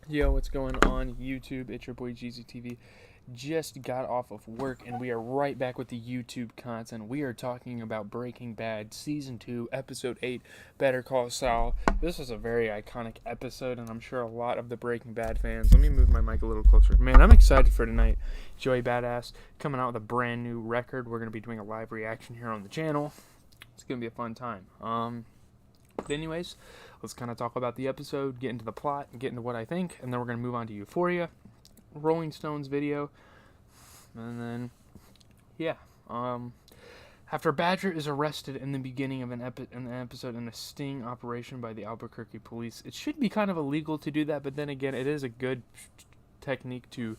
Yo, what's going on YouTube? It's your boy GZTV. Just got off of work and we are right back with the YouTube content. We are talking about Breaking Bad Season 2, Episode 8, Better Call Saul. This is a very iconic episode and I'm sure a lot of the Breaking Bad fans. Let me move my mic a little closer. Man, I'm excited for tonight. Joey Badass coming out with a brand new record. We're going to be doing a live reaction here on the channel. It's going to be a fun time. But anyways, let's kind of talk about the episode, get into the plot, and get into what I think, and then we're going to move on to Euphoria, Rolling Stones video, and then, yeah. After Badger is arrested in the beginning of an episode in a sting operation by the Albuquerque police, it should be kind of illegal to do that, but then again, it is a good technique to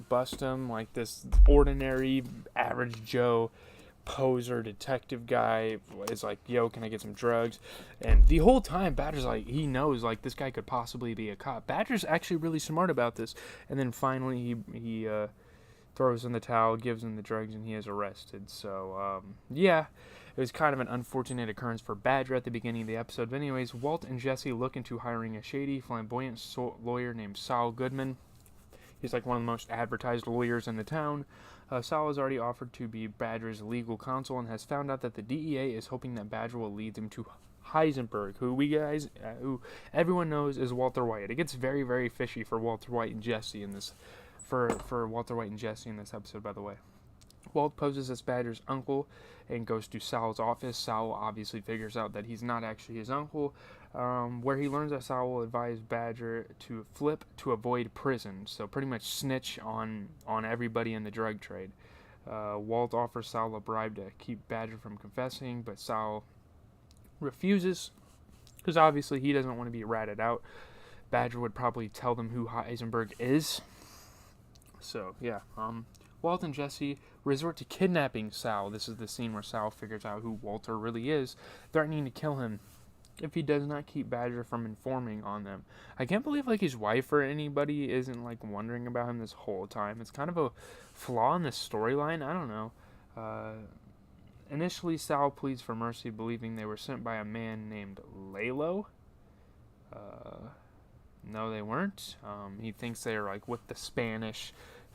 bust him, like this ordinary, average Joe poser detective guy is like, yo, can I get some drugs? And the whole time Badger's like, he knows like this guy could possibly be a cop. Badger's actually really smart about this, and then finally he throws in the towel, gives him the drugs, and he is arrested. So yeah, it was kind of an unfortunate occurrence for Badger at the beginning of the episode. But anyways, Walt and Jesse look into hiring a shady, flamboyant lawyer named Saul Goodman. He's like one of the most advertised lawyers in the town. Sal has already offered to be Badger's legal counsel and has found out that the DEA is hoping that Badger will lead them to Heisenberg, who everyone knows is Walter White. It gets very, very fishy for Walter White and Jesse in this, for Walter White and Jesse in this episode, by the way. Walt poses as Badger's uncle and goes to Sal's office. Sal obviously figures out that he's not actually his uncle, where he learns that Sal will advise Badger to flip to avoid prison. So pretty much snitch on everybody in the drug trade. Walt offers Sal a bribe to keep Badger from confessing, but Sal refuses because obviously he doesn't want to be ratted out. Badger would probably tell them who Heisenberg is. So yeah, Walt and Jesse resort to kidnapping Sal. This is the scene where Sal figures out who Walter really is, threatening to kill him if he does not keep Badger from informing on them. I can't believe like his wife or anybody isn't like wondering about him this whole time. It's kind of a flaw in the storyline. I don't know. Initially, Sal pleads for mercy, believing they were sent by a man named Lalo. No, they weren't. He thinks they're like with the Spanish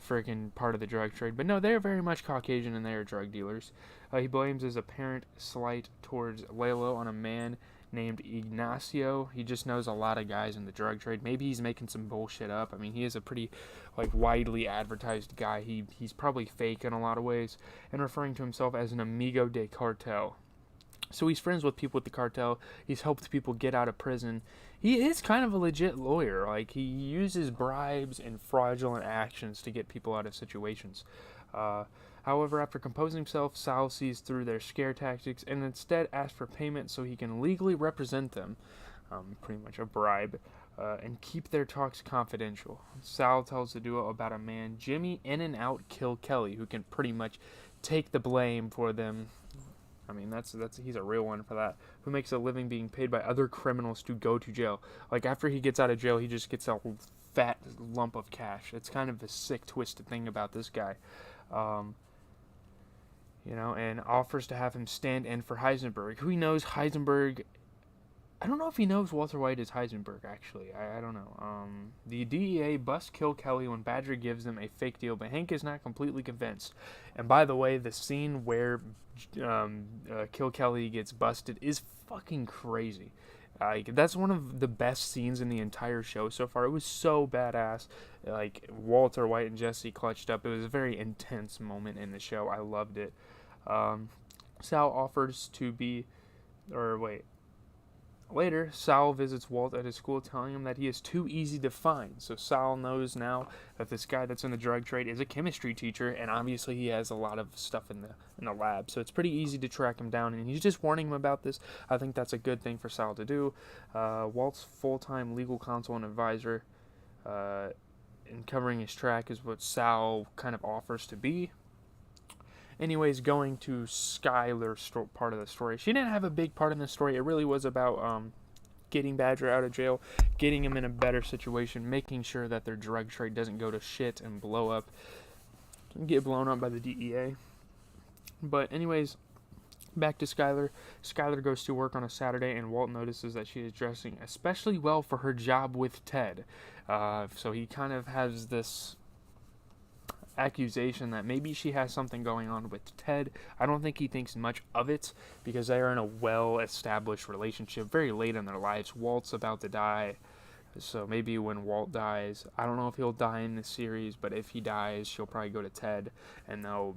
friggin' part of the drug trade. But no, they're very much Caucasian and they're drug dealers. He blames his apparent slight towards Lalo on a man named Ignacio. He just knows a lot of guys in the drug trade. Maybe he's making some bullshit up. I mean, he is a pretty like widely advertised guy. He's probably fake in a lot of ways, and referring to himself as an amigo de cartel. So he's friends with people with the cartel. He's helped people get out of prison. He is kind of a legit lawyer. Like, he uses bribes and fraudulent actions to get people out of situations. However, after composing himself, Sal sees through their scare tactics and instead asks for payment so he can legally represent them, pretty much a bribe, and keep their talks confidential. Sal tells the duo about a man, Jimmy In-N-Out Kill Kelly, who can pretty much take the blame for them. I mean, that's he's a real one for that. Who makes a living being paid by other criminals to go to jail. Like, after he gets out of jail, he just gets a fat lump of cash. It's kind of a sick, twisted thing about this guy. And offers to have him stand in for Heisenberg. Who knows Heisenberg? I don't know if he knows Walter White is Heisenberg, actually. I don't know. The DEA busts Kill Kelly when Badger gives them a fake deal, but Hank is not completely convinced. And by the way, the scene where Kill Kelly gets busted is fucking crazy. That's one of the best scenes in the entire show so far. It was so badass. Like, Walter White and Jesse clutched up. It was a very intense moment in the show. I loved it. Sal offers to be... Or, wait. Later, Sal visits Walt at his school, telling him that he is too easy to find. So Sal knows now that this guy that's in the drug trade is a chemistry teacher, and obviously he has a lot of stuff in the lab. So it's pretty easy to track him down, and he's just warning him about this. I think that's a good thing for Sal to do. Walt's full-time legal counsel and advisor, in covering his track, is what Sal kind of offers to be. Anyways, going to Skyler's part of the story. She didn't have a big part in the story. It really was about getting Badger out of jail, getting him in a better situation, making sure that their drug trade doesn't go to shit and blow up, and get blown up by the DEA. But anyways, Back to Skylar. Skylar goes to work on a Saturday, and Walt notices that she is dressing especially well for her job with Ted. So he kind of has this accusation that maybe she has something going on with Ted. I don't think he thinks much of it because they are in a well-established relationship very late in their lives. Walt's about to die, so maybe when Walt dies, I don't know if he'll die in this series, but if he dies, she'll probably go to Ted, and they'll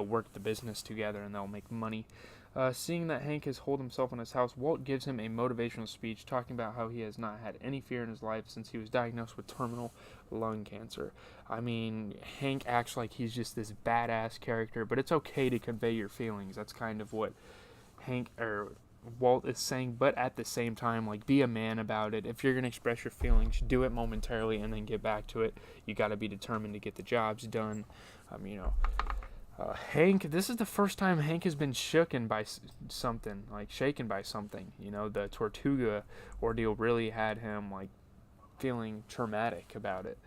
work the business together, and they'll make money. Seeing that Hank has holed himself in his house, Walt gives him a motivational speech talking about how he has not had any fear in his life since he was diagnosed with terminal lung cancer. I mean, Hank acts like he's just this badass character, but it's okay to convey your feelings. That's kind of what Walt is saying, but at the same time, like, be a man about it. If you're going to express your feelings, do it momentarily and then get back to it. You got to be determined to get the jobs done. Hank, this is the first time Hank has been shaken by something. The Tortuga ordeal really had him, like, feeling traumatic about it.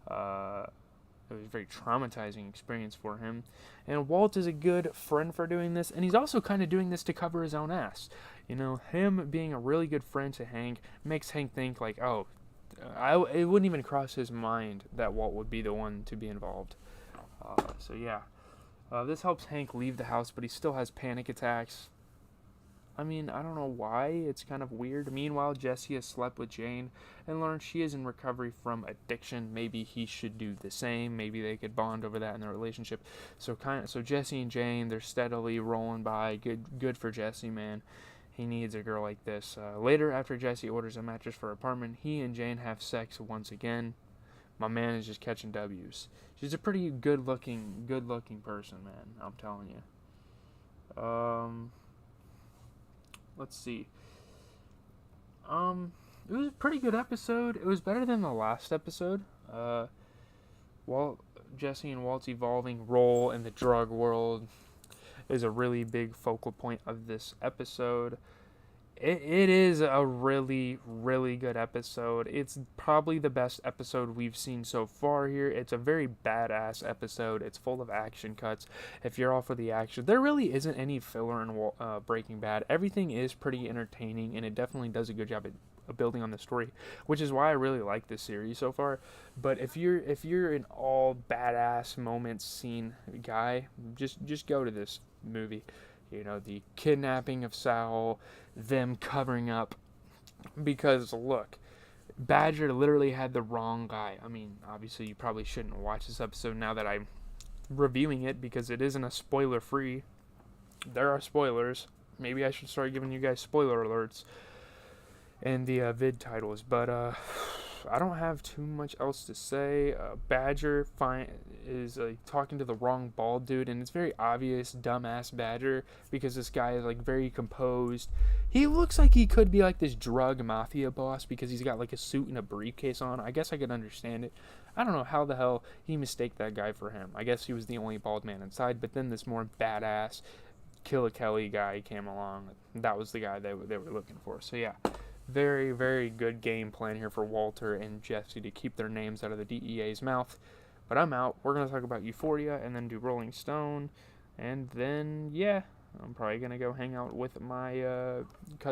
It was a very traumatizing experience for him. And Walt is a good friend for doing this, and he's also kind of doing this to cover his own ass. Him being a really good friend to Hank makes Hank think, like, it wouldn't even cross his mind that Walt would be the one to be involved. This helps Hank leave the house, but he still has panic attacks. I mean, I don't know why. It's kind of weird. Meanwhile, Jesse has slept with Jane and learned she is in recovery from addiction. Maybe he should do the same. Maybe they could bond over that in their relationship. So Jesse and Jane, they're steadily rolling by. Good for Jesse, man. He needs a girl like this. Later, after Jesse orders a mattress for her apartment, he and Jane have sex once again. My man is just catching W's. She's a pretty good-looking person, man. I'm telling you. Let's see. It was a pretty good episode. It was better than the last episode. Jesse and Walt's evolving role in the drug world is a really big focal point of this episode. It is a really, really good episode. It's probably the best episode we've seen so far here. It's a very badass episode. It's full of action cuts. If you're all for the action, there really isn't any filler in Breaking Bad. Everything is pretty entertaining, and it definitely does a good job at building on the story, which is why I really like this series so far. But if you're an all badass moments scene guy, just go to this movie. The kidnapping of Sal, them covering up. Because, look, Badger literally had the wrong guy. I mean, obviously you probably shouldn't watch this episode now that I'm reviewing it, because it isn't a spoiler-free. There are spoilers. Maybe I should start giving you guys spoiler alerts in the vid titles. But, I don't have too much else to say. Badger is talking to the wrong bald dude, and it's very obvious dumbass Badger, because this guy is very composed. He looks like he could be this drug mafia boss because he's got a suit and a briefcase on. I guess I could understand it. I don't know how the hell he mistaked that guy for him. I guess he was the only bald man inside, but then this more badass Kill a Kelly guy came along. That was the guy they were looking for. So yeah. Very, very good game plan here for Walter and Jesse to keep their names out of the DEA's mouth. But I'm out. We're going to talk about Euphoria and then do Rolling Stone. And then, I'm probably going to go hang out with my cousin.